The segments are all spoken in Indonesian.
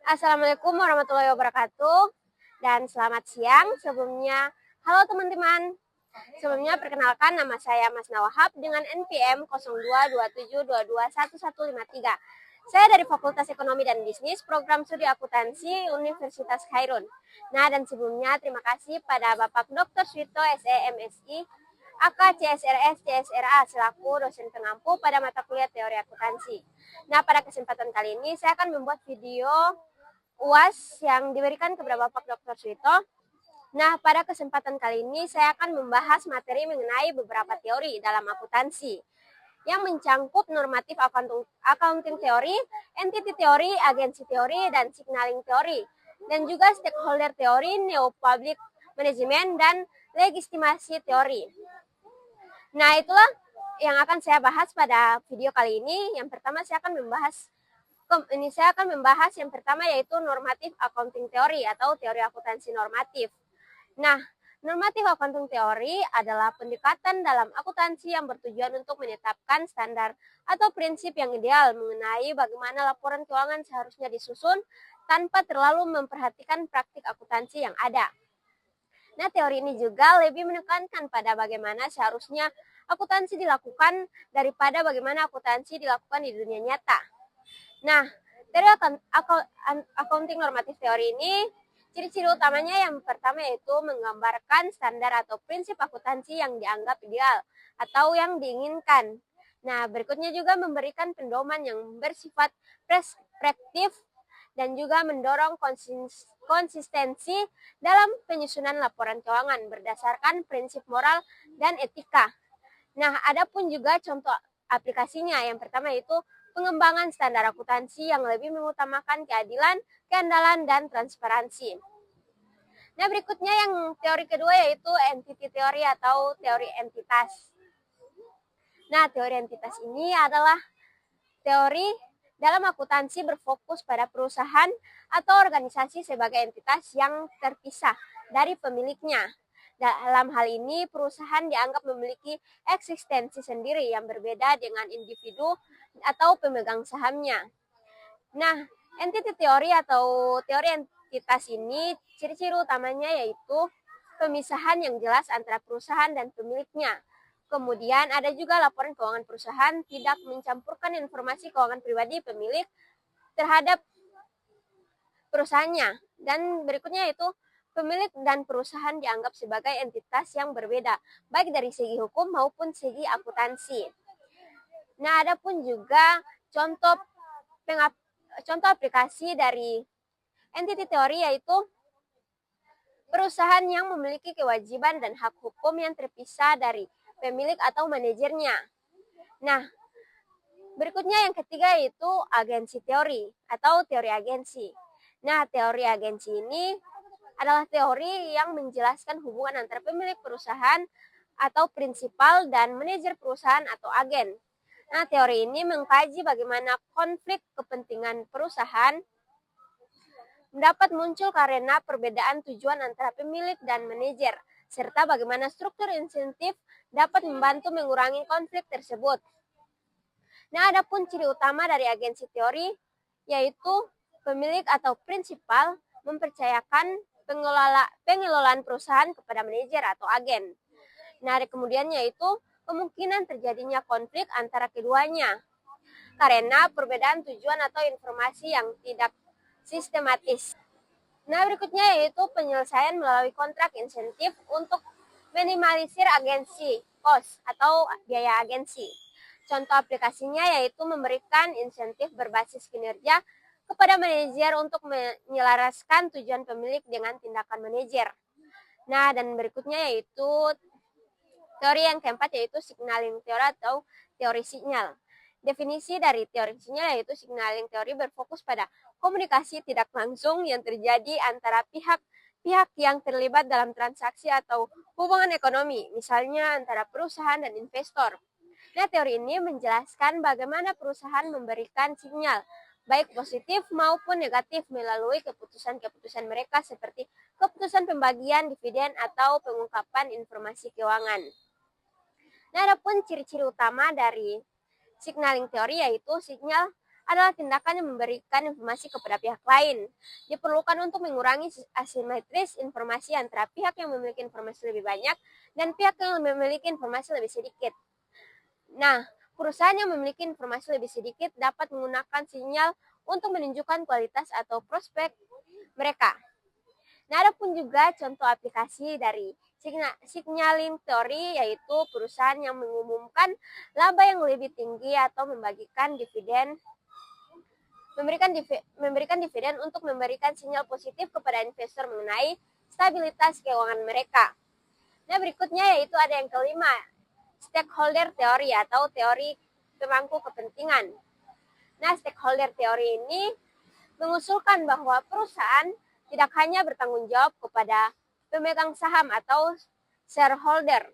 Assalamualaikum warahmatullahi wabarakatuh dan selamat siang. Sebelumnya, halo teman-teman. Sebelumnya perkenalkan nama saya Mas Nawahab dengan NPM 0227221153. Saya dari Fakultas Ekonomi dan Bisnis, Program Studi Akuntansi Universitas Khairun. Nah, dan sebelumnya terima kasih pada Bapak Dr. Suito SEMSI AK CSRS CSRA selaku dosen pengampu pada mata kuliah teori akuntansi. Nah, pada kesempatan kali ini saya akan membuat video UAS yang diberikan kepada Bapak Dr. Suito. Nah, pada kesempatan kali ini saya akan membahas materi mengenai beberapa teori dalam akuntansi yang mencangkup normatif accounting teori, entity teori, agensi teori, dan signaling teori, dan juga stakeholder teori, neo public management, dan legitimasi teori. Nah, itulah yang akan saya bahas pada video kali ini. Yang pertama saya akan membahas yang pertama yaitu normatif accounting teori atau teori akuntansi normatif. Nah, normatif accounting teori adalah pendekatan dalam akuntansi yang bertujuan untuk menetapkan standar atau prinsip yang ideal mengenai bagaimana laporan keuangan seharusnya disusun tanpa terlalu memperhatikan praktik akuntansi yang ada. Nah, teori ini juga lebih menekankan pada bagaimana seharusnya akuntansi dilakukan daripada bagaimana akuntansi dilakukan di dunia nyata. Nah, teori accounting normatif teori ini, ciri-ciri utamanya yang pertama yaitu menggambarkan standar atau prinsip akuntansi yang dianggap ideal atau yang diinginkan. Nah, berikutnya juga memberikan pedoman yang bersifat preskriptif dan juga mendorong konsistensi dalam penyusunan laporan keuangan berdasarkan prinsip moral dan etika. Nah, ada pun juga contoh aplikasinya. Yang pertama yaitu pengembangan standar akuntansi yang lebih mengutamakan keadilan, keandalan, dan transparansi. Nah, berikutnya yang teori kedua yaitu entity teori atau teori entitas. Nah, teori entitas ini adalah teori dalam akuntansi berfokus pada perusahaan atau organisasi sebagai entitas yang terpisah dari pemiliknya. Dalam hal ini, perusahaan dianggap memiliki eksistensi sendiri yang berbeda dengan individu atau pemegang sahamnya. Nah, entity teori atau teori entitas ini, ciri-ciri utamanya yaitu pemisahan yang jelas antara perusahaan dan pemiliknya. Kemudian ada juga laporan keuangan perusahaan tidak mencampurkan informasi keuangan pribadi pemilik terhadap perusahaannya. Dan berikutnya yaitu pemilik dan perusahaan dianggap sebagai entitas yang berbeda, baik dari segi hukum maupun segi akuntansi. Nah, ada pun juga contoh aplikasi dari entity teori yaitu perusahaan yang memiliki kewajiban dan hak hukum yang terpisah dari pemilik atau manajernya. Nah, berikutnya yang ketiga yaitu agensi teori atau teori agensi. Nah, teori agensi ini adalah teori yang menjelaskan hubungan antara pemilik perusahaan atau prinsipal dan manajer perusahaan atau agen. Nah, teori ini mengkaji bagaimana konflik kepentingan perusahaan dapat muncul karena perbedaan tujuan antara pemilik dan manajer, serta bagaimana struktur insentif dapat membantu mengurangi konflik tersebut. Nah, ada pun ciri utama dari agensi teori, yaitu pemilik atau prinsipal mempercayakan pengelolaan perusahaan kepada manajer atau agen. Nah, kemudian yaitu kemungkinan terjadinya konflik antara keduanya karena perbedaan tujuan atau informasi yang tidak sistematis. Nah, berikutnya yaitu penyelesaian melalui kontrak insentif untuk minimalisir agensi cost atau biaya agensi. Contoh aplikasinya yaitu memberikan insentif berbasis kinerja kepada manajer untuk menyelaraskan tujuan pemilik dengan tindakan manajer. Nah, dan berikutnya yaitu teori yang keempat yaitu signaling teori atau teori sinyal. Definisi dari teori sinyal yaitu signaling teori berfokus pada komunikasi tidak langsung yang terjadi antara pihak yang terlibat dalam transaksi atau hubungan ekonomi, misalnya antara perusahaan dan investor. Nah, teori ini menjelaskan bagaimana perusahaan memberikan sinyal, baik positif maupun negatif melalui keputusan-keputusan mereka seperti keputusan pembagian dividen atau pengungkapan informasi keuangan. Nah, ada pun ciri-ciri utama dari signaling teori yaitu sinyal adalah tindakan yang memberikan informasi kepada pihak lain. Diperlukan untuk mengurangi asimetris informasi antara pihak yang memiliki informasi lebih banyak dan pihak yang memiliki informasi lebih sedikit. Nah, perusahaan yang memiliki informasi lebih sedikit dapat menggunakan sinyal untuk menunjukkan kualitas atau prospek mereka. Nah, ada pun juga contoh aplikasi dari signaling teori, yaitu perusahaan yang mengumumkan laba yang lebih tinggi atau memberikan dividen untuk memberikan sinyal positif kepada investor mengenai stabilitas keuangan mereka. Nah, berikutnya yaitu ada yang kelima, stakeholder teori atau teori pemangku kepentingan. Nah, stakeholder teori ini mengusulkan bahwa perusahaan tidak hanya bertanggung jawab kepada pemegang saham atau shareholder,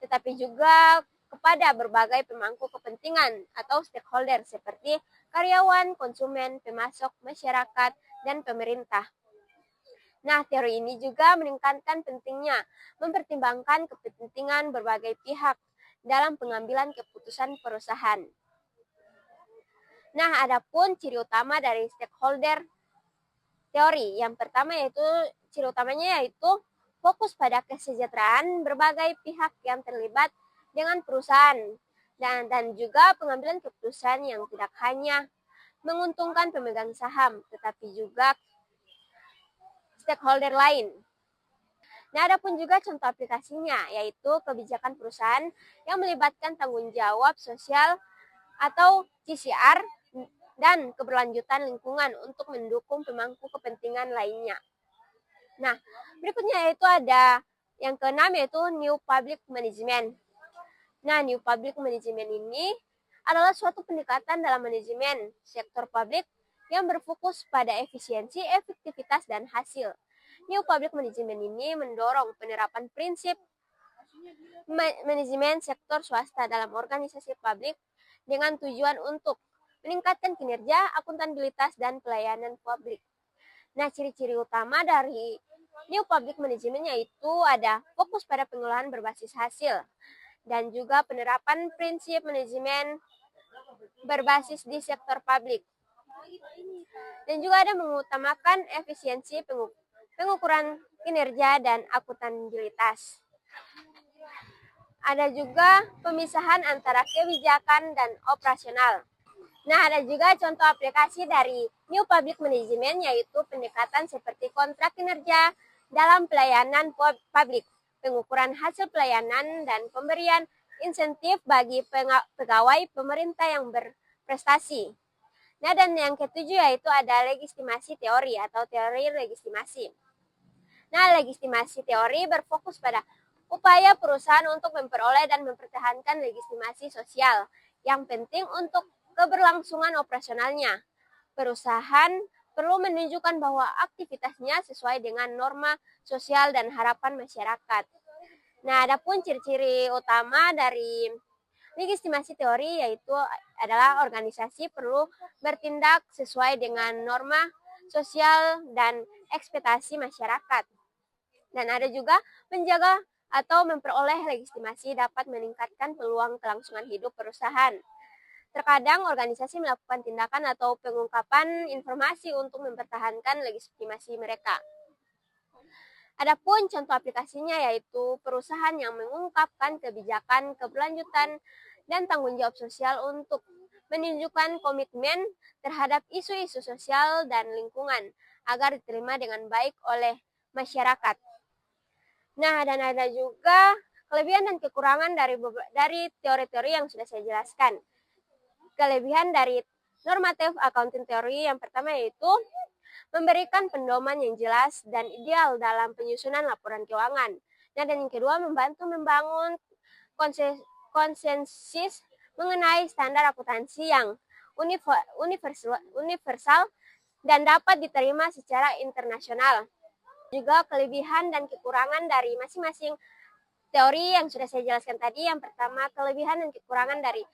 tetapi juga kepada berbagai pemangku kepentingan atau stakeholder seperti karyawan, konsumen, pemasok, masyarakat, dan pemerintah. Nah, teori ini juga meningkatkan pentingnya mempertimbangkan kepentingan berbagai pihak dalam pengambilan keputusan perusahaan. Nah, adapun ciri utama dari stakeholder teori. Yang pertama yaitu ciri utamanya yaitu fokus pada kesejahteraan berbagai pihak yang terlibat dengan perusahaan dan juga pengambilan keputusan yang tidak hanya menguntungkan pemegang saham tetapi juga stakeholder lain. Nah, ada pun juga contoh aplikasinya yaitu kebijakan perusahaan yang melibatkan tanggung jawab sosial atau CSR dan keberlanjutan lingkungan untuk mendukung pemangku kepentingan lainnya. Nah, berikutnya yaitu ada yang keenam yaitu New Public Management. Nah, New Public Management ini adalah suatu pendekatan dalam manajemen sektor publik yang berfokus pada efisiensi, efektivitas, dan hasil. New Public Management ini mendorong penerapan prinsip manajemen sektor swasta dalam organisasi publik dengan tujuan untuk meningkatkan kinerja, akuntabilitas, dan pelayanan publik. Nah, ciri-ciri utama dari New Public Management yaitu ada fokus pada pengolahan berbasis hasil dan juga penerapan prinsip manajemen berbasis di sektor publik. Dan juga ada mengutamakan efisiensi pengukuran kinerja dan akuntabilitas. Ada juga pemisahan antara kebijakan dan operasional. Nah, ada juga contoh aplikasi dari New Public Management yaitu pendekatan seperti kontrak kinerja dalam pelayanan publik, pengukuran hasil pelayanan, dan pemberian insentif bagi pegawai pemerintah yang berprestasi. Nah, dan yang ketujuh yaitu ada legitimasi teori atau teori legitimasi. Nah, legitimasi teori berfokus pada upaya perusahaan untuk memperoleh dan mempertahankan legitimasi sosial yang penting untuk keberlangsungan operasionalnya. Perusahaan perlu menunjukkan bahwa aktivitasnya sesuai dengan norma sosial dan harapan masyarakat. Nah, adapun ciri-ciri utama dari legitimasi teori yaitu adalah organisasi perlu bertindak sesuai dengan norma sosial dan ekspektasi masyarakat. Dan ada juga menjaga atau memperoleh legitimasi dapat meningkatkan peluang kelangsungan hidup perusahaan. Terkadang organisasi melakukan tindakan atau pengungkapan informasi untuk mempertahankan legitimasi mereka. Adapun contoh aplikasinya yaitu perusahaan yang mengungkapkan kebijakan keberlanjutan dan tanggung jawab sosial untuk menunjukkan komitmen terhadap isu-isu sosial dan lingkungan agar diterima dengan baik oleh masyarakat. Nah, dan ada juga kelebihan dan kekurangan dari teori-teori yang sudah saya jelaskan. Kelebihan dari normative accounting theory yang pertama yaitu memberikan pedoman yang jelas dan ideal dalam penyusunan laporan keuangan. Nah, dan yang kedua membantu membangun konsensus mengenai standar akuntansi yang universal dan dapat diterima secara internasional. Juga kelebihan dan kekurangan dari masing-masing teori yang sudah saya jelaskan tadi. Yang pertama, kelebihan dan kekurangan dari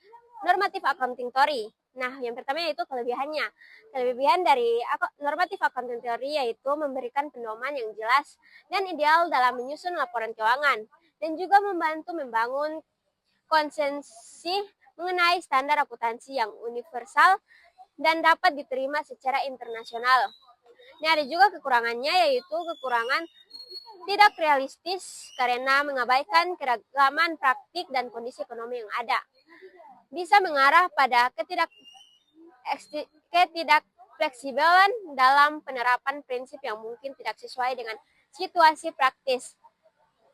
normative accounting theory. Nah, yang pertama yaitu kelebihannya. Kelebihan dari normative accounting theory yaitu memberikan pedoman yang jelas dan ideal dalam menyusun laporan keuangan dan juga membantu membangun konsensus mengenai standar akuntansi yang universal dan dapat diterima secara internasional. Nah, ada juga kekurangannya, yaitu kekurangan tidak realistis karena mengabaikan keragaman praktik dan kondisi ekonomi yang ada. Bisa mengarah pada ketidakfleksibelan dalam penerapan prinsip yang mungkin tidak sesuai dengan situasi praktis.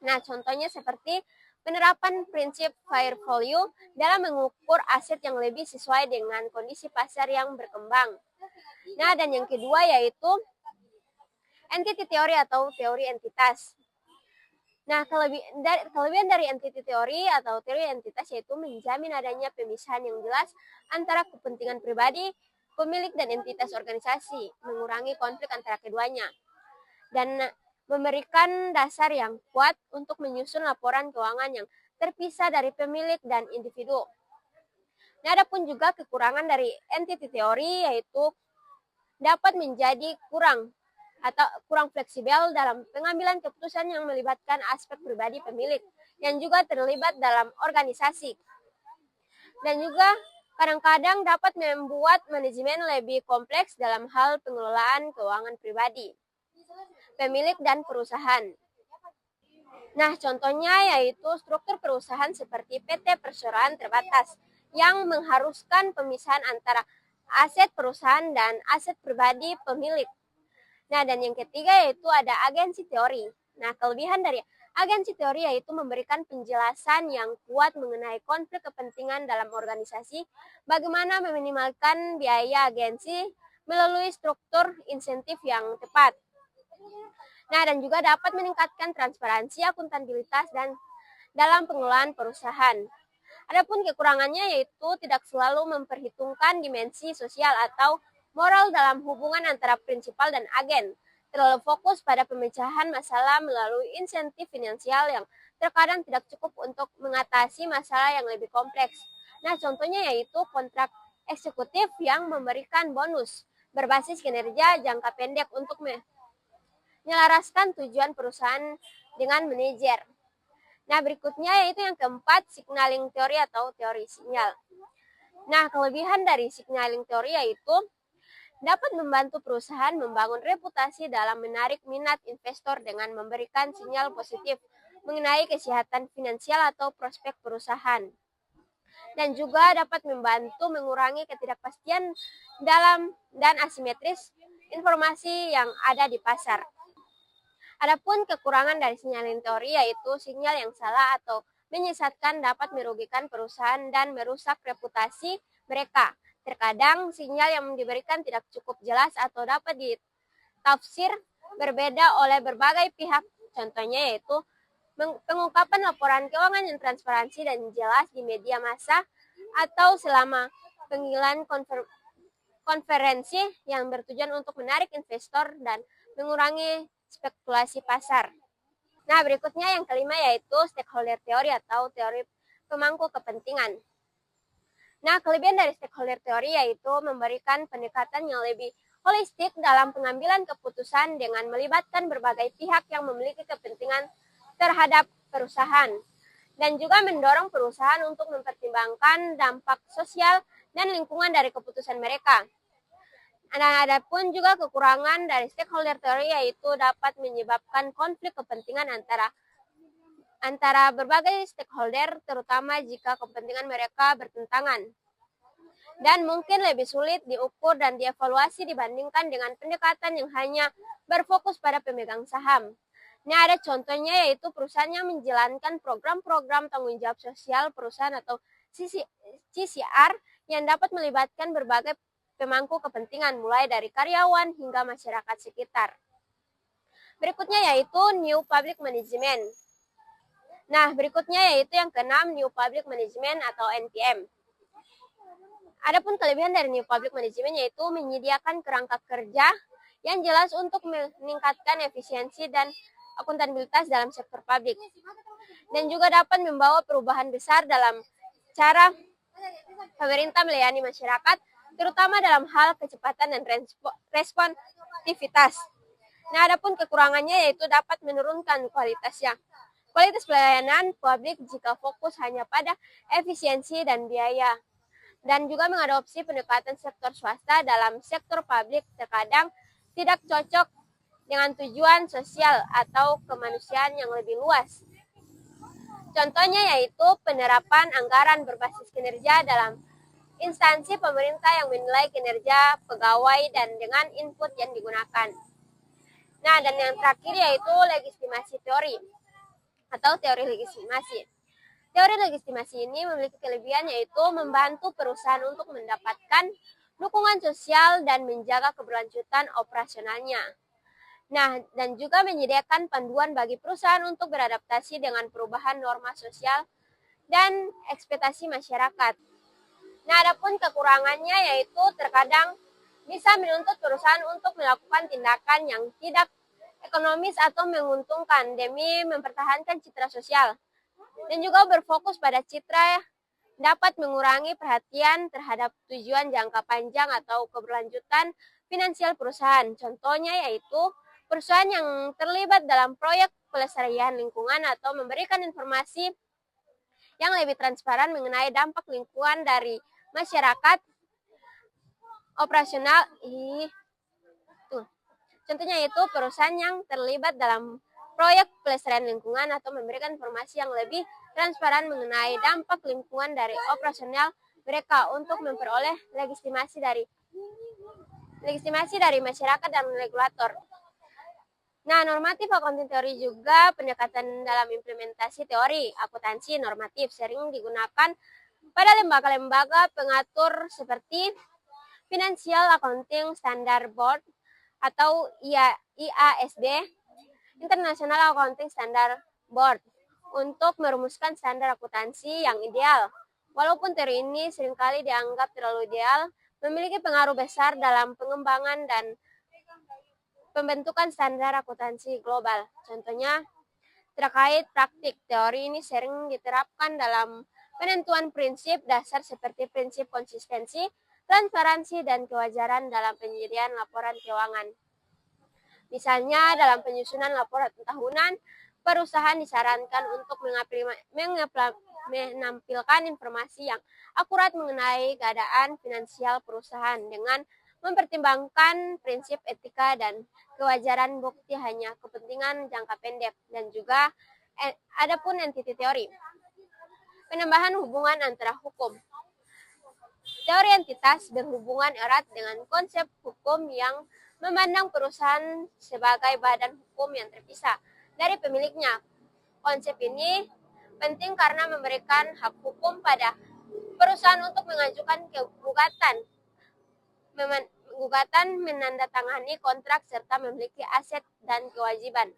Nah, contohnya seperti penerapan prinsip fair value dalam mengukur aset yang lebih sesuai dengan kondisi pasar yang berkembang. Nah, dan yang kedua yaitu entity theory atau teori entitas. Nah, kelebihan dari entity theory atau teori entitas yaitu menjamin adanya pemisahan yang jelas antara kepentingan pribadi, pemilik, dan entitas organisasi, mengurangi konflik antara keduanya, dan memberikan dasar yang kuat untuk menyusun laporan keuangan yang terpisah dari pemilik dan individu. Nah, ada pun juga kekurangan dari entity theory yaitu dapat menjadi kurang fleksibel dalam pengambilan keputusan yang melibatkan aspek pribadi pemilik yang juga terlibat dalam organisasi. Dan juga kadang-kadang dapat membuat manajemen lebih kompleks dalam hal pengelolaan keuangan pribadi, pemilik, dan perusahaan. Nah, contohnya yaitu struktur perusahaan seperti PT Perseroan Terbatas yang mengharuskan pemisahan antara aset perusahaan dan aset pribadi pemilik. Nah, dan yang ketiga yaitu ada agensi teori. Nah, kelebihan dari agensi teori yaitu memberikan penjelasan yang kuat mengenai konflik kepentingan dalam organisasi, bagaimana meminimalkan biaya agensi melalui struktur insentif yang tepat. Nah, dan juga dapat meningkatkan transparansi, akuntabilitas, dan dalam pengelolaan perusahaan. Adapun kekurangannya yaitu tidak selalu memperhitungkan dimensi sosial atau moral dalam hubungan antara prinsipal dan agen, terlalu fokus pada pemecahan masalah melalui insentif finansial yang terkadang tidak cukup untuk mengatasi masalah yang lebih kompleks. Nah, contohnya yaitu kontrak eksekutif yang memberikan bonus berbasis kinerja jangka pendek untuk menyelaraskan tujuan perusahaan dengan manajer. Nah, berikutnya yaitu yang keempat, signaling teori atau teori sinyal. Nah, kelebihan dari signaling teori yaitu dapat membantu perusahaan membangun reputasi dalam menarik minat investor dengan memberikan sinyal positif mengenai kesehatan finansial atau prospek perusahaan. Dan juga dapat membantu mengurangi ketidakpastian dalam dan asimetris informasi yang ada di pasar. Adapun kekurangan dari signaling teori yaitu sinyal yang salah atau menyesatkan dapat merugikan perusahaan dan merusak reputasi mereka. Terkadang sinyal yang diberikan tidak cukup jelas atau dapat ditafsir berbeda oleh berbagai pihak. Contohnya yaitu pengungkapan laporan keuangan yang transparansi dan jelas di media massa atau selama panggilan konferensi yang bertujuan untuk menarik investor dan mengurangi spekulasi pasar. Nah, berikutnya yang kelima yaitu stakeholder teori atau teori pemangku kepentingan. Nah, kelebihan dari stakeholder teori yaitu memberikan pendekatan yang lebih holistik dalam pengambilan keputusan dengan melibatkan berbagai pihak yang memiliki kepentingan terhadap perusahaan, dan juga mendorong perusahaan untuk mempertimbangkan dampak sosial dan lingkungan dari keputusan mereka. Nah, ada pun juga kekurangan dari stakeholder teori yaitu dapat menyebabkan konflik kepentingan antara berbagai stakeholder, terutama jika kepentingan mereka bertentangan, dan mungkin lebih sulit diukur dan dievaluasi dibandingkan dengan pendekatan yang hanya berfokus pada pemegang saham. Nah, ada contohnya yaitu perusahaan yang menjalankan program-program tanggung jawab sosial perusahaan atau CCR yang dapat melibatkan berbagai pemangku kepentingan mulai dari karyawan hingga masyarakat sekitar. Berikutnya yaitu New Public Management. Nah, berikutnya yaitu yang keenam, New Public Management atau NPM. Adapun kelebihan dari New Public Management yaitu menyediakan kerangka kerja yang jelas untuk meningkatkan efisiensi dan akuntabilitas dalam sektor publik, dan juga dapat membawa perubahan besar dalam cara pemerintah melayani masyarakat, terutama dalam hal kecepatan dan responsivitas. Nah, adapun kekurangannya yaitu dapat menurunkan kualitas pelayanan publik jika fokus hanya pada efisiensi dan biaya. dan juga mengadopsi pendekatan sektor swasta dalam sektor publik terkadang tidak cocok dengan tujuan sosial atau kemanusiaan yang lebih luas. Contohnya yaitu penerapan anggaran berbasis kinerja dalam instansi pemerintah yang menilai kinerja pegawai dan dengan input yang digunakan. Nah, dan yang terakhir yaitu legitimasi teori atau teori legitimasi. Teori legitimasi ini memiliki kelebihan yaitu membantu perusahaan untuk mendapatkan dukungan sosial dan menjaga keberlanjutan operasionalnya. Nah, dan juga menyediakan panduan bagi perusahaan untuk beradaptasi dengan perubahan norma sosial dan ekspektasi masyarakat. Nah, adapun kekurangannya yaitu terkadang bisa menuntut perusahaan untuk melakukan tindakan yang tidak ekonomis atau menguntungkan demi mempertahankan citra sosial. Dan juga berfokus pada citra dapat mengurangi perhatian terhadap tujuan jangka panjang atau keberlanjutan finansial perusahaan. Contohnya yaitu perusahaan yang terlibat dalam proyek pelestarian lingkungan atau memberikan informasi yang lebih transparan mengenai dampak lingkungan dari masyarakat operasional. Contohnya itu perusahaan yang terlibat dalam proyek pelestarian lingkungan atau memberikan informasi yang lebih transparan mengenai dampak lingkungan dari operasional mereka untuk memperoleh legitimasi dari masyarakat dan regulator. Nah, normatif accounting teori juga pendekatan dalam implementasi teori akuntansi normatif sering digunakan pada lembaga-lembaga pengatur seperti Financial Accounting Standard Board atau IASB, International Accounting Standard Board, untuk merumuskan standar akuntansi yang ideal. Walaupun teori ini seringkali dianggap terlalu ideal, memiliki pengaruh besar dalam pengembangan dan pembentukan standar akuntansi global. Contohnya, terkait praktik, teori ini sering diterapkan dalam penentuan prinsip dasar seperti prinsip konsistensi, transparansi, dan kewajaran dalam penyediaan laporan keuangan. Misalnya, dalam penyusunan laporan tahunan, perusahaan disarankan untuk menampilkan informasi yang akurat mengenai keadaan finansial perusahaan dengan mempertimbangkan prinsip etika dan kewajaran bukti hanya kepentingan jangka pendek. Dan juga adapun entity teori, penambahan hubungan antara hukum. Teori entitas berhubungan erat dengan konsep hukum yang memandang perusahaan sebagai badan hukum yang terpisah dari pemiliknya. Konsep ini penting karena memberikan hak hukum pada perusahaan untuk mengajukan gugatan menandatangani kontrak serta memiliki aset dan kewajiban.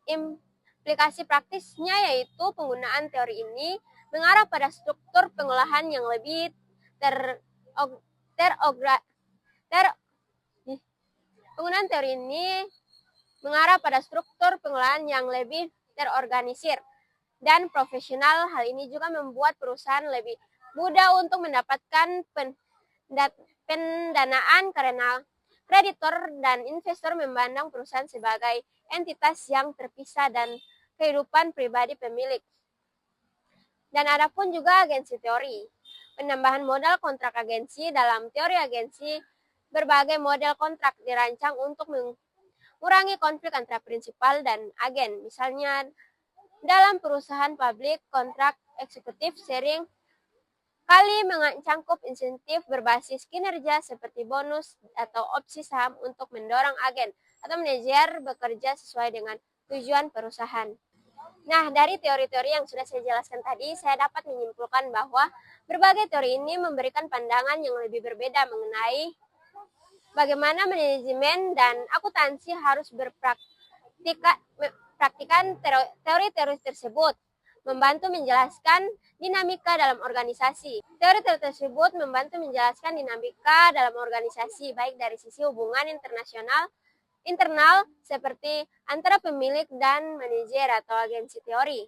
Implikasi praktisnya yaitu penggunaan teori ini mengarah pada struktur pengolahan yang lebih penggunaan teori ini mengarah pada struktur pengolahan yang lebih terorganisir dan profesional. Hal ini juga membuat perusahaan lebih mudah untuk mendapatkan pendanaan karena kreditor dan investor memandang perusahaan sebagai entitas yang terpisah dan kehidupan pribadi pemilik. Dan adapun juga agensi teori, penambahan modal kontrak agensi. Dalam teori agensi, berbagai model kontrak dirancang untuk mengurangi konflik antara prinsipal dan agen. Misalnya, dalam perusahaan publik, kontrak eksekutif sering kali mencangkup insentif berbasis kinerja seperti bonus atau opsi saham untuk mendorong agen atau manajer bekerja sesuai dengan tujuan perusahaan. Nah, dari teori-teori yang sudah saya jelaskan tadi, saya dapat menyimpulkan bahwa berbagai teori ini memberikan pandangan yang lebih berbeda mengenai bagaimana manajemen dan akuntansi harus praktikan teori-teori tersebut, membantu menjelaskan dinamika dalam organisasi. Teori-teori tersebut membantu menjelaskan dinamika dalam organisasi, baik dari sisi hubungan internal seperti antara pemilik dan manajer atau agensi teori,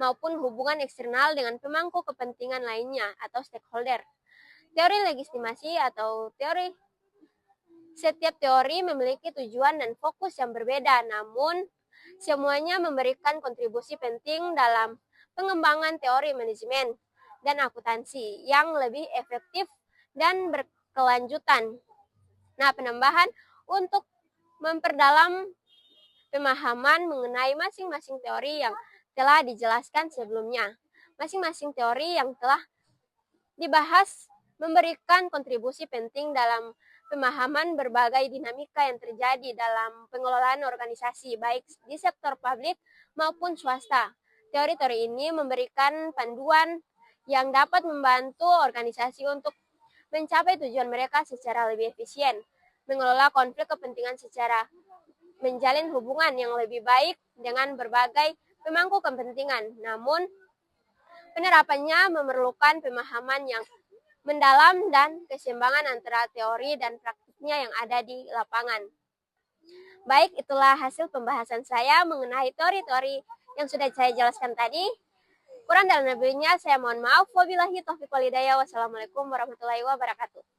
maupun hubungan eksternal dengan pemangku kepentingan lainnya atau stakeholder. Teori legitimasi atau setiap teori memiliki tujuan dan fokus yang berbeda, namun semuanya memberikan kontribusi penting dalam pengembangan teori manajemen. dan akuntansi yang lebih efektif dan berkelanjutan. Nah, penambahan untuk memperdalam pemahaman mengenai masing-masing teori yang telah dijelaskan sebelumnya. Masing-masing teori yang telah dibahas memberikan kontribusi penting dalam pemahaman berbagai dinamika yang terjadi dalam pengelolaan organisasi, baik di sektor publik maupun swasta. Teori-teori ini memberikan panduan yang dapat membantu organisasi untuk mencapai tujuan mereka secara lebih efisien, mengelola konflik kepentingan secara menjalin hubungan yang lebih baik dengan berbagai pemangku kepentingan. Namun, penerapannya memerlukan pemahaman yang mendalam dan keseimbangan antara teori dan praktiknya yang ada di lapangan. Baik, itulah hasil pembahasan saya mengenai teori-teori yang sudah saya jelaskan tadi. Kurang dan lebihnya saya mohon maaf. Wabillahi taufiq wal hidayah. Wassalamualaikum warahmatullahi wabarakatuh.